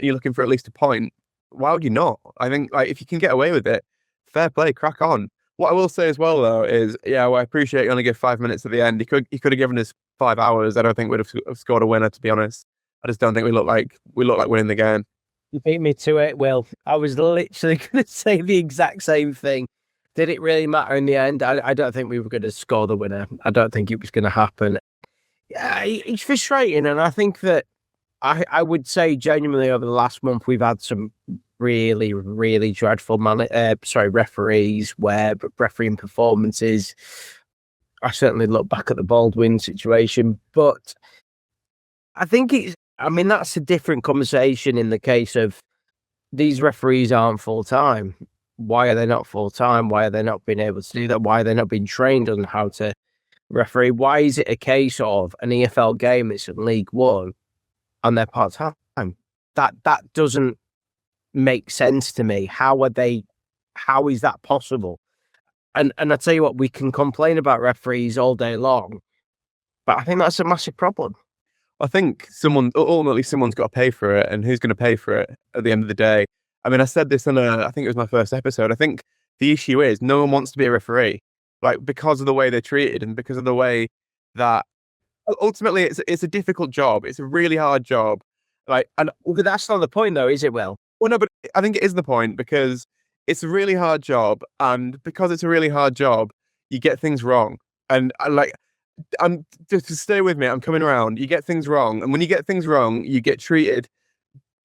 you're looking for at least a point. Why would you not? I think if you can get away with it, fair play, crack on. What I will say as well, though, is I appreciate you only give 5 minutes at the end. He could have given us 5 hours. I don't think we'd have scored a winner, to be honest. I just don't think we look like winning the game. You beat me to it, Will. I was literally going to say the exact same thing. Did it really matter in the end? I don't think we were going to score the winner. I don't think it was going to happen. Yeah, it's frustrating, and I think that I would say genuinely over the last month we've had some really, really dreadful referees where refereeing performances. I certainly look back at the Baldwin situation, but I think that's a different conversation in the case of these referees aren't full-time. Why are they not full-time? Why are they not being able to do that? Why are they not being trained on how to referee? Why is it a case of an EFL game that's in League One and they're part-time? That doesn't make sense to me. How is that possible? And I tell you what, we can complain about referees all day long, but I think that's a massive problem. I think ultimately someone's got to pay for it, and who's going to pay for it at the end of the day? I mean, I said this I think it was my first episode. I think the issue is no one wants to be a referee, because of the way they're treated and because of the way that ultimately it's a difficult job. It's a really hard job. But that's not the point, though, is it, Will? Well, no, but I think it is the point, because it's a really hard job, and because it's a really hard job, you get things wrong. And I'm just to stay with me. I'm coming around. You get things wrong, and when you get things wrong, you get treated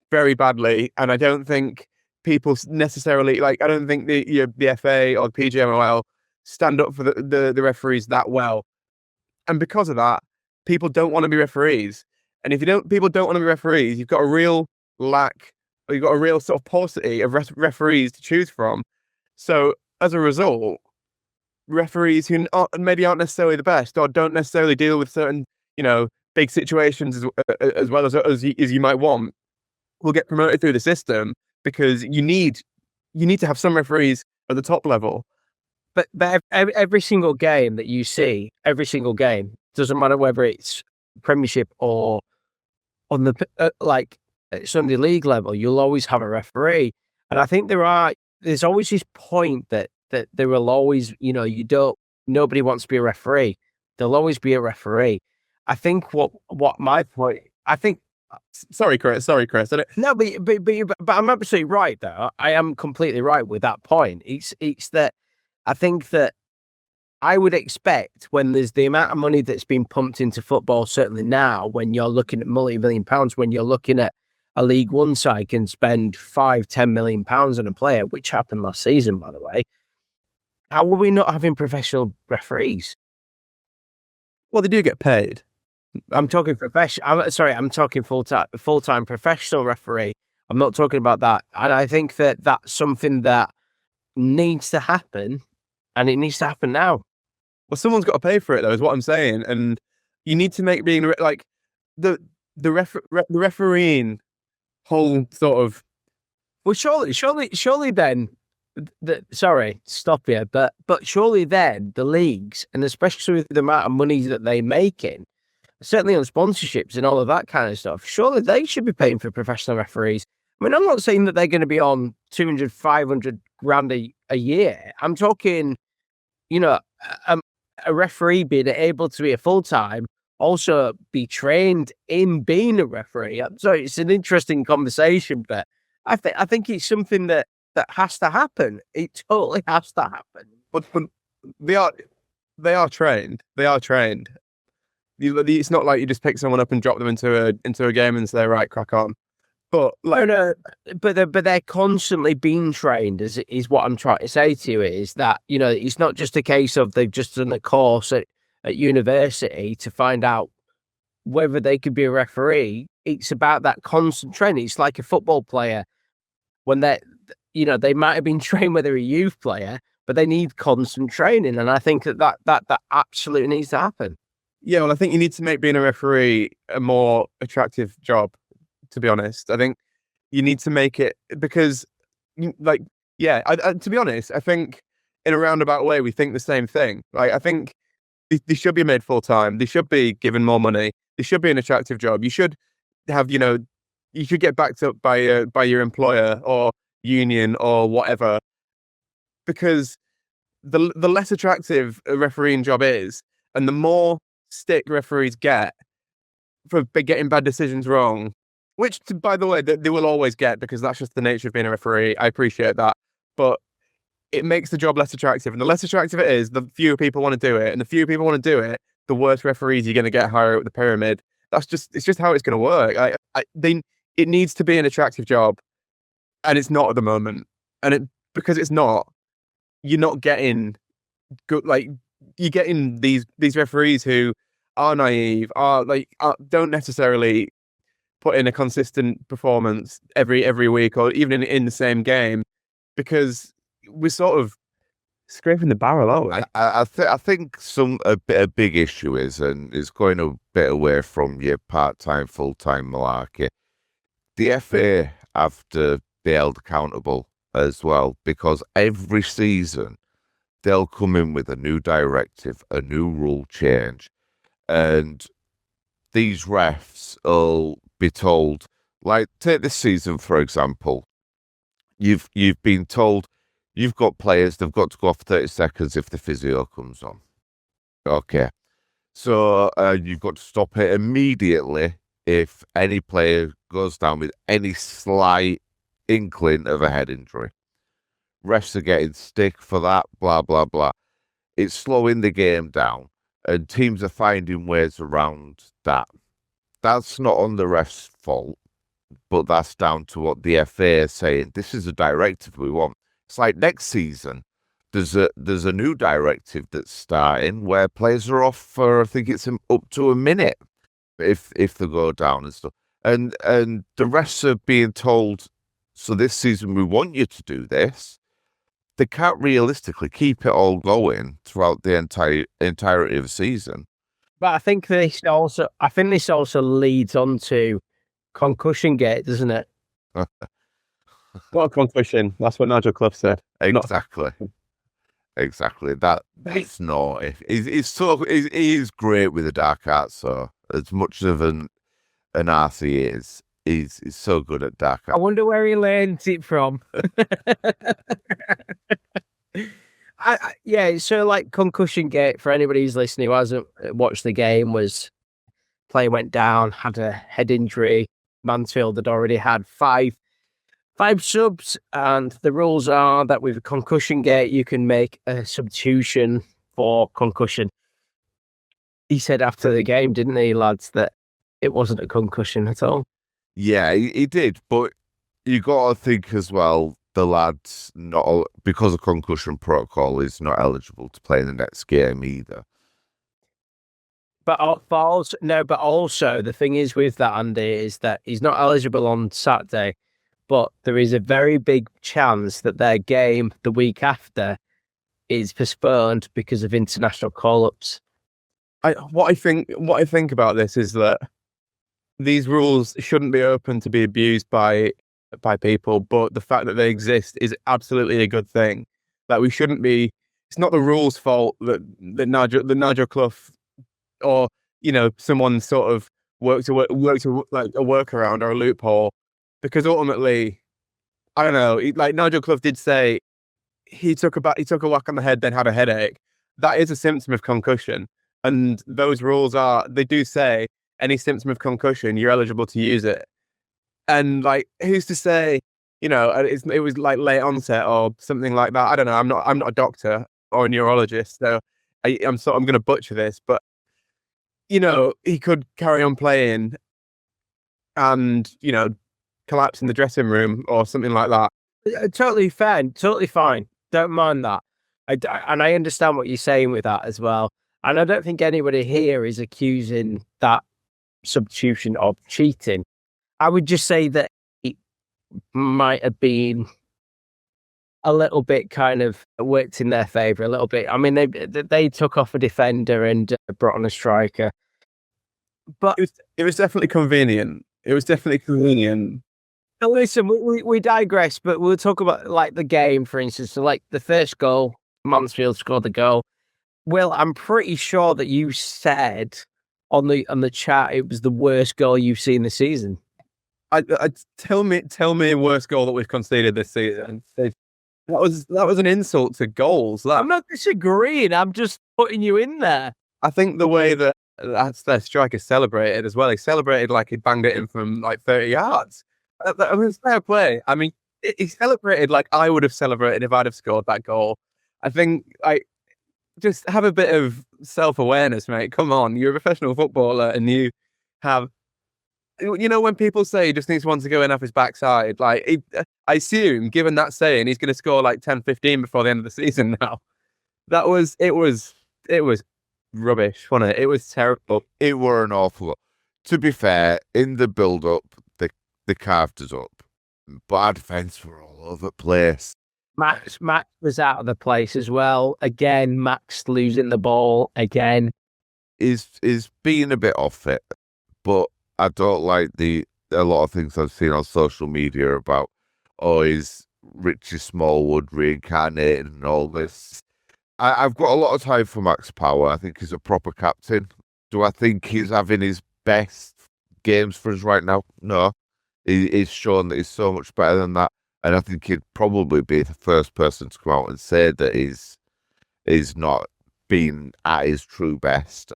very badly. And I don't think people necessarily I don't think the FA or the PGMOL stand up for the referees that well. And because of that, people don't want to be referees. And if people don't want to be referees, you've got a real you've got a real sort of paucity of referees to choose from. So as a result, referees who maybe aren't necessarily the best or don't necessarily deal with certain, big situations as well as you might want, will get promoted through the system, because you need to have some referees at the top level. But every single game that you see, every single game, doesn't matter whether it's Premiership or on the Sunday League level, you'll always have a referee. And I think there's always this point that there will always, nobody wants to be a referee. There'll always be a referee. I think what my point, I think. Sorry, Chris. No, but I'm absolutely right, though. I am completely right with that point. It's that I think that I would expect, when there's the amount of money that's been pumped into football, certainly now, when you're looking at multi-million pounds, when you're looking at a League One side can spend £5-10 million on a player, which happened last season, by the way. How are we not having professional referees? Well, they do get paid. I'm talking I'm talking full-time professional referee. I'm not talking about that. And I think that that's something that needs to happen, and it needs to happen now. Well, someone's got to pay for it, though, is what I'm saying. And you need to make being the refereeing whole sort of. Well, surely then. Sorry, stop here, but surely then the leagues, and especially with the amount of money that they're making, certainly on sponsorships and all of that kind of stuff, surely they should be paying for professional referees. I mean, I'm not saying that they're going to be on 200, 500 grand a year. I'm talking, a referee being able to be a full-time also be trained in being a referee. So it's an interesting conversation, but I think it's something that has to happen. It totally has to happen. But they are trained. They are trained. It's not like you just pick someone up and drop them into a game and say, right, crack on. But like, No, but they're constantly being trained. Is what I'm trying to say to you, is that, you know, it's not just a case of they've just done a course at university to find out whether they could be a referee. It's about that constant training. It's like a football player when they might have been trained when they're a youth player, but they need constant training, and I think that absolutely needs to happen. yeah, well, I think you need to make being a referee a more attractive job. To be honest, I think you need to make it because, to be honest, I think in a roundabout way we think the same thing. Like, I think they should be made full time. They should be given more money. They should be an attractive job. You should have, you should get backed up by your employer or union or whatever, because the less attractive a refereeing job is, and the more stick referees get for getting bad decisions wrong, which, by the way, they will always get, because that's just the nature of being a referee. I appreciate that, but it makes the job less attractive, and the less attractive it is, the fewer people want to do it, and the fewer people want to do it, the worse referees you're going to get higher up the pyramid. It's just how it's going to work. It needs to be an attractive job, and it's not at the moment. And because it's not, you're not getting good. Like, you're getting these referees who are naive, don't necessarily put in a consistent performance every week or even in the same game, because we're sort of scraping the barrel, aren't we? I think a big issue is, and it's going a bit away from your part-time, full-time malarkey. The FA have to be held accountable as well, because every season they'll come in with a new directive, a new rule change, and these refs will be told, like, take this season for example. You've been told you've got players, they've got to go off 30 seconds if the physio comes on. Okay. So you've got to stop it immediately if any player goes down with any slight inkling of a head injury. Refs are getting stick for that, blah, blah, blah. It's slowing the game down, and teams are finding ways around that. That's not on the refs' fault, but that's down to what the FA is saying. This is a directive we want. It's like next season, there's a new directive that's starting where players are off for, I think it's up to a minute if they go down and stuff. And the refs are being told, so this season we want you to do this. They can't realistically keep it all going throughout the entirety of the season. But I think this also leads on to concussion gate, doesn't it? What a concussion. That's what Nigel Clough said. Exactly. Exactly. That's not it. He is great with the dark arts, so as much of an arse he is, he's so good at dark I arts. wonder where he learned it from. So like concussion gate, for anybody who's listening who hasn't watched the game, was player went down, had a head injury. Mansfield had already had five subs, and the rules are that with a concussion gate you can make a substitution for concussion. He said after the game, didn't he, lads, that it wasn't a concussion at all? Yeah, he did, but you got to think as well, the lad's not, because of concussion protocol, is not eligible to play in the next game either. But also the thing is with that, Andy, is that he's not eligible on Saturday, but there is a very big chance that their game the week after is postponed because of international call-ups. What I think about this is that these rules shouldn't be open to be abused by people, but the fact that they exist is absolutely a good thing. Like, we shouldn't be. It's not the rules' fault that Nigel Clough or someone sort of worked like a workaround or a loophole, because ultimately, I don't know. Like Nigel Clough did say, he took a whack on the head, then had a headache. That is a symptom of concussion, And those rules they do say any symptom of concussion, you're eligible to use it. And like, who's to say, it was like late onset or something like that. I don't know. I'm not a doctor or a neurologist, so I'm going to butcher this, but he could carry on playing and, collapse in the dressing room or something like that. Totally fair, totally fine. Don't mind that. And I understand what you're saying with that as well. And I don't think anybody here is accusing that substitution of cheating. I would just say that it might have been a little bit kind of worked in their favour a little bit. I mean, they took off a defender and brought on a striker. But it was definitely convenient. It was definitely convenient. Listen, we digress, but we'll talk about like the game, for instance. So, like the first goal, Mansfield scored the goal. Well, I'm pretty sure that you said on the chat it was the worst goal you've seen this season. Tell me a worst goal that we've conceded this season. That was an insult to goals. I'm not disagreeing. I'm just putting you in there. I think the way that their striker celebrated as well. He celebrated like he banged it in from like 30 yards. I mean, it's fair play. I mean, he celebrated like I would have celebrated if I'd have scored that goal. I think just have a bit of self-awareness, mate. Come on, you're a professional footballer and you have, when people say he just needs one to go in off his backside, like I assume, given that saying, he's going to score like 10, 15 before the end of the season now. It was rubbish, wasn't it? It was terrible. It were an awful lot. To be fair, in the build-up, they carved us up, but our defence were all over the place. Max was out of the place as well. Again, Max losing the ball again. Is being a bit off it, but I don't like a lot of things I've seen on social media about, is Richie Smallwood reincarnated and all this. I've got a lot of time for Max Power. I think he's a proper captain. Do I think he's having his best games for us right now? No. He's shown that he's so much better than that. And I think he'd probably be the first person to come out and say that he's not been at his true best.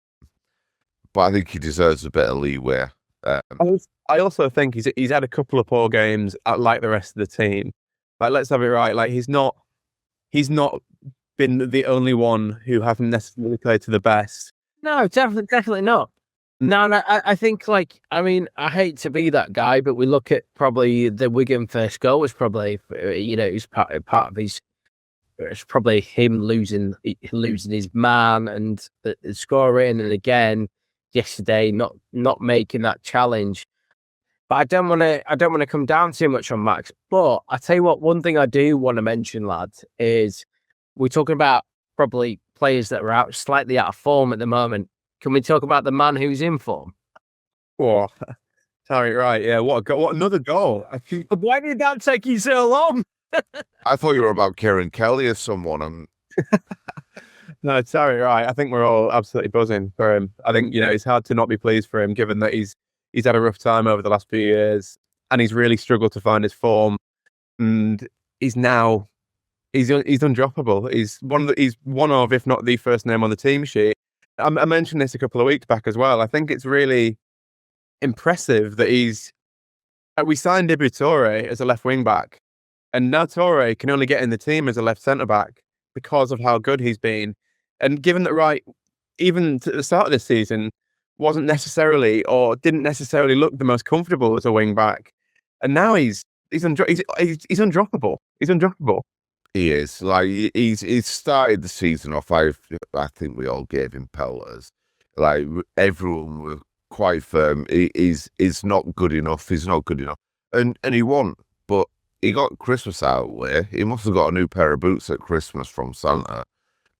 But I think he deserves a bit of leeway. I also think he's had a couple of poor games like the rest of the team. Like, let's have it right. Like, he's not been the only one who hasn't necessarily played to the best. No, definitely not. No, I think, like, I mean, I hate to be that guy, but we look at probably the Wigan first goal was probably, it was part of his, it's probably him losing his man and the scoring, and again yesterday not making that challenge. But I don't want to come down too much on Max. But I tell you what, one thing I do want to mention, lads, is we're talking about probably players that are slightly out of form at the moment. Can we talk about the man who's in form? Oh, sorry, right. Yeah, what another goal. Why did that take you so long? I thought you were about Kieran Kelly or someone. No, sorry, right. I think we're all absolutely buzzing for him. I think, it's hard to not be pleased for him, given that he's had a rough time over the last few years and he's really struggled to find his form. And he's undroppable. He's one of, if not the first name on the team sheet. I mentioned this a couple of weeks back as well. I think it's really impressive that we signed Ibu Toure as a left wing back, and now Toure can only get in the team as a left centre back because of how good he's been. And given that, even to the start of this season, wasn't necessarily or didn't necessarily look the most comfortable as a wing back, and now he's undroppable. He's undroppable. He is. Like, he's started the season off. I think we all gave him pelters. Like, everyone were quite firm. He's not good enough. He's not good enough. And he won. But he got Christmas out of the way. He must have got a new pair of boots at Christmas from Santa,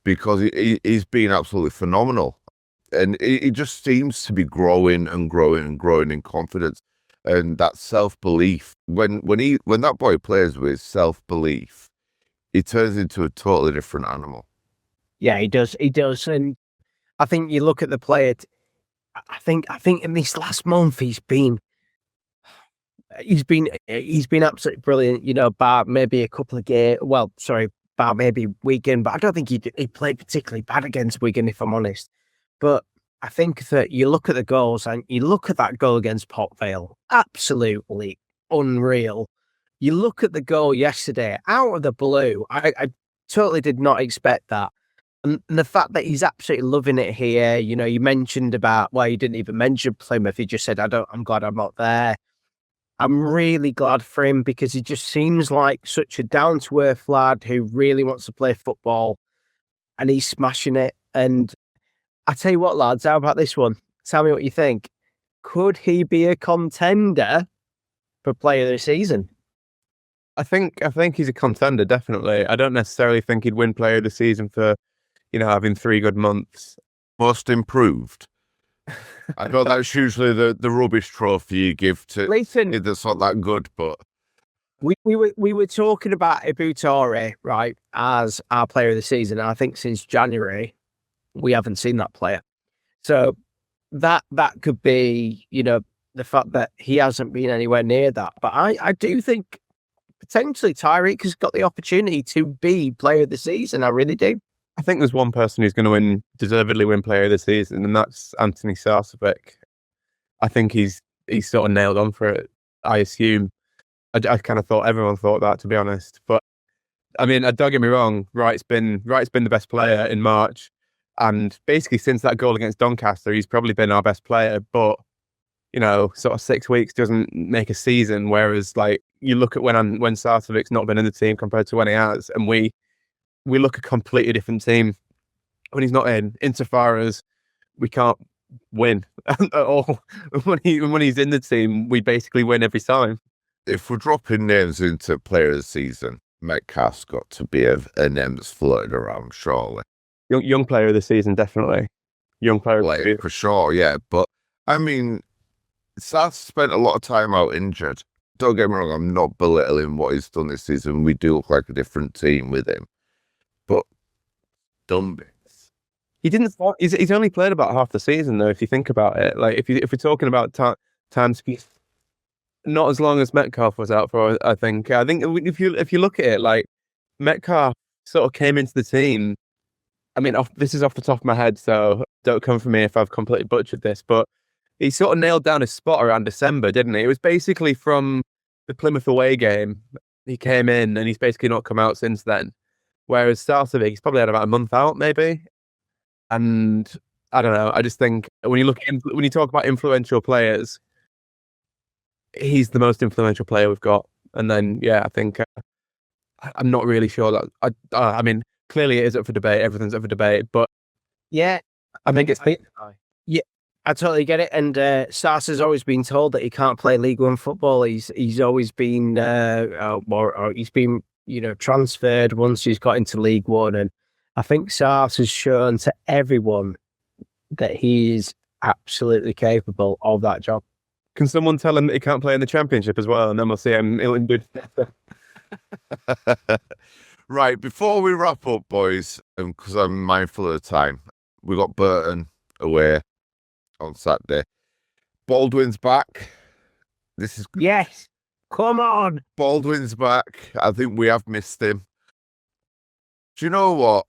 because he's been absolutely phenomenal. And he just seems to be growing and growing and growing in confidence. And that self-belief. When that boy plays with self-belief, he turns into a totally different animal. Yeah, he does. And I think you look at the player, I think in this last month he's been absolutely brilliant, bar maybe a couple of games. Well, sorry, bar maybe Wigan, but I don't think he played particularly bad against Wigan, if I'm honest. But I think that you look at the goals and you look at that goal against Port Vale, absolutely unreal. You look at the goal yesterday, out of the blue. I totally did not expect that. And the fact that he's absolutely loving it here, you know, you mentioned about, well, you didn't even mention Plymouth. He just said, I'm glad I'm not there. I'm really glad for him because he just seems like such a down-to-earth lad who really wants to play football and he's smashing it. And I tell you what, lads, how about this one? Tell me what you think. Could he be a contender for player of the season? I think he's a contender, definitely. I don't necessarily think he'd win player of the season for, having 3 good months. Most improved. I know that's usually the rubbish trophy you give to Listen, that's not that good, but we were talking about Ibutore, right, as our player of the season. And I think since January, we haven't seen that player. So that could be, the fact that he hasn't been anywhere near that. But I do think potentially Tyreek has got the opportunity to be player of the season. I really do. I think there's one person who's going to deservedly win player of the season, and that's Anthony Sarcevic. I think he's sort of nailed on for it. I assume. I kind of thought everyone thought that, to be honest. But I mean, don't get me wrong. Wright's been the best player in March, and basically since that goal against Doncaster, he's probably been our best player. But sort of 6 weeks doesn't make a season. Whereas, like, you look at when Sarcevic's not been in the team compared to when he has, and we look a completely different team when he's not in. Insofar as we can't win at all. When he's in the team, we basically win every time. If we're dropping names into player of the season, Metcalf's got to be a name that's floated around, surely. Young player of the season, definitely. Young player of the season. For sure, yeah. But, I mean, Sars spent a lot of time out injured. Don't get me wrong, I'm not belittling what he's done this season. We do look like a different team with him. But, dumb bits. He didn't. He's only played about half the season, though, if you think about it. Like, if we're talking about time speed, not as long as Metcalf was out for, I think. I think if you look at it, like, Metcalf sort of came into the team. I mean, this is off the top of my head, so don't come for me if I've completely butchered this, but he sort of nailed down his spot around December, didn't he? It was basically from the Plymouth away game. He came in, and he's basically not come out since then. Whereas Sarcevic, he's probably had about a month out, maybe. And I don't know. I just think when you talk about influential players, he's the most influential player we've got. And then, yeah, I think I'm not really sure that. I mean, clearly it is up for debate. Everything's up for debate, but yeah, I think it's. Yeah, I totally get it. And Sars has always been told that he can't play League One football. He's always been, or he's been, transferred once he's got into League One. And I think Sars has shown to everyone that he is absolutely capable of that job. Can someone tell him that he can't play in the Championship as well, and then we'll see him in good. Right, before we wrap up, boys, because I'm mindful of the time, we got Burton away on Saturday. Baldwin's back. This is yes. Come on. Baldwin's back. I think we have missed him. Do you know what?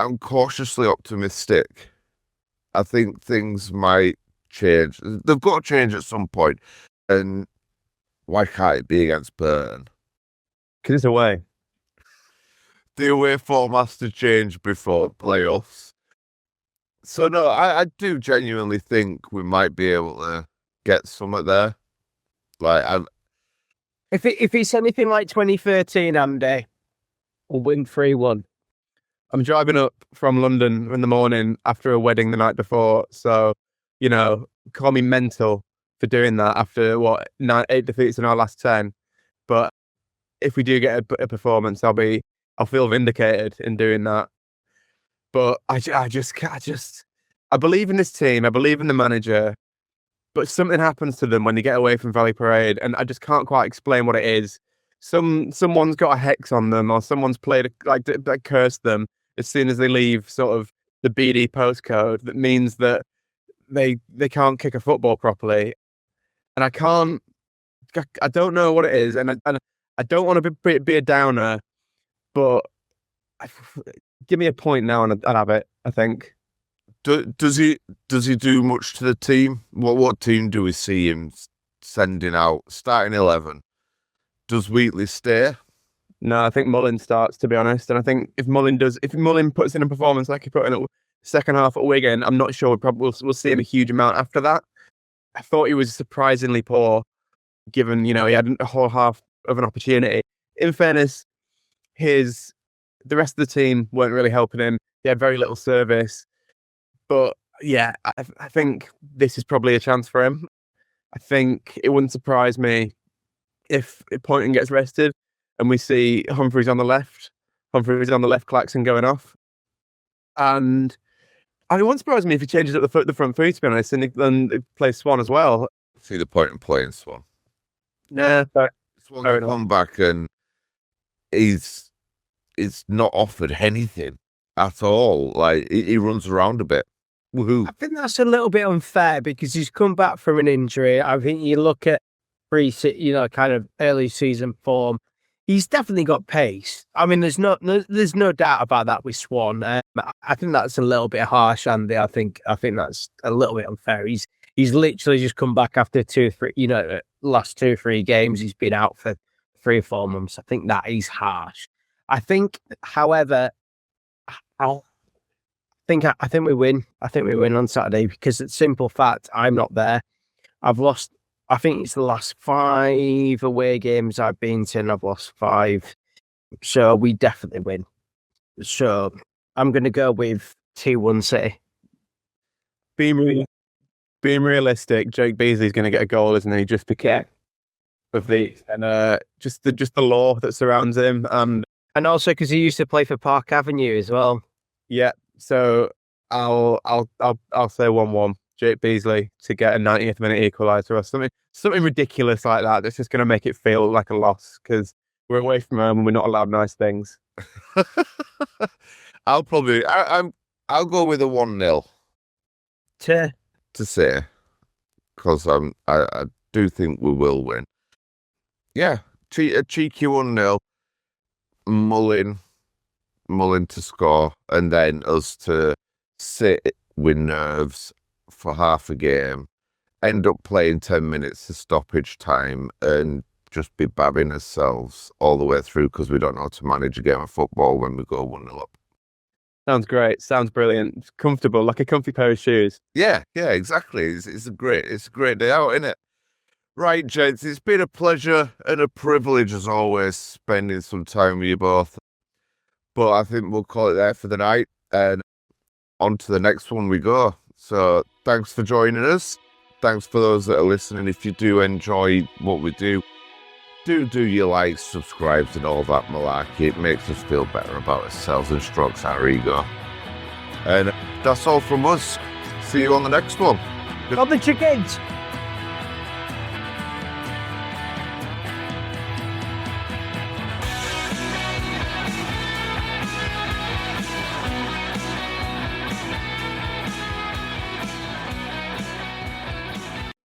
I'm cautiously optimistic. I think things might change. They've got to change at some point. And why can't it be against Burton? Because it's away. The away form has to change before playoffs. So no, I do genuinely think we might be able to get somewhere there. Like, if it's anything like 2013, Andy, we'll win 3-1. I'm driving up from London in the morning after a wedding the night before, so call me mental for doing that after 8 defeats in our last 10. But if we do get a performance, I'll feel vindicated in doing that. But I believe in this team. I believe in the manager. But something happens to them when they get away from Valley Parade, and I just can't quite explain what it is. Someone's got a hex on them, or someone's played like cursed them as soon as they leave sort of the BD postcode. That means that they can't kick a football properly, and I don't know what it is, and I don't want to be a downer, but give me a point now and I'd have it, I think. Does he do much to the team? What team do we see him sending out? Starting 11. Does Wheatley stay? No, I think Mullin starts, to be honest. And I think if Mullin puts in a performance like he put in at second half at Wigan, I'm not sure we'll see him a huge amount after that. I thought he was surprisingly poor, given, he had a whole half of an opportunity. In fairness, the rest of the team weren't really helping him. He had very little service. But yeah, I think this is probably a chance for him. I think it wouldn't surprise me if Poynton gets rested and we see Humphreys on the left, Claxon going off. And it wouldn't surprise me if he changes up the front three, to be honest, and then plays Swan as well. See the point in playing Swan. Nah, but Swan can come back and he's not offered anything at all. Like, he runs around a bit. Woohoo. I think that's a little bit unfair because he's come back from an injury. I think you look at kind of early season form. He's definitely got pace. I mean, there's no doubt about that with Swan. I think that's a little bit harsh, Andy. I think that's a little bit unfair. He's literally just come back after last 2-3 games. He's been out for 3 or 4 months. I think that is harsh. I think, however, I think we win. I think we win on Saturday because it's simple fact I'm not there. I've lost. I think it's the last 5 away games I've been to, and I've lost 5. So we definitely win. So I'm going to go with 2-1 City. being realistic, Jake Beasley's going to get a goal, isn't he? Just because of just the law that surrounds him, and also because he used to play for Park Avenue as well. Yeah. So I'll say 1-1. Jake Beasley to get a 90th minute equaliser or something ridiculous like that. That's just going to make it feel like a loss because we're away from home and we're not allowed nice things. I'll go with a 1-0 to say, because I do think we will win. Yeah, a cheeky 1-0. Mullin to score, and then us to sit with nerves for half a game, end up playing 10 minutes to stoppage time, and just be babbing ourselves all the way through because we don't know how to manage a game of football when we go 1-0 up. Sounds great. Sounds brilliant. It's comfortable, like a comfy pair of shoes. Yeah, exactly. It's a great day out, isn't it? Right, gents, it's been a pleasure and a privilege as always spending some time with you both. But I think we'll call it there for the night, and on to the next one we go. So thanks for joining us. Thanks for those that are listening. If you do enjoy what we do your likes, subscribes and all that malarkey. It makes us feel better about ourselves and strokes our ego. And that's all from us. See you on the next one. Got the chickens!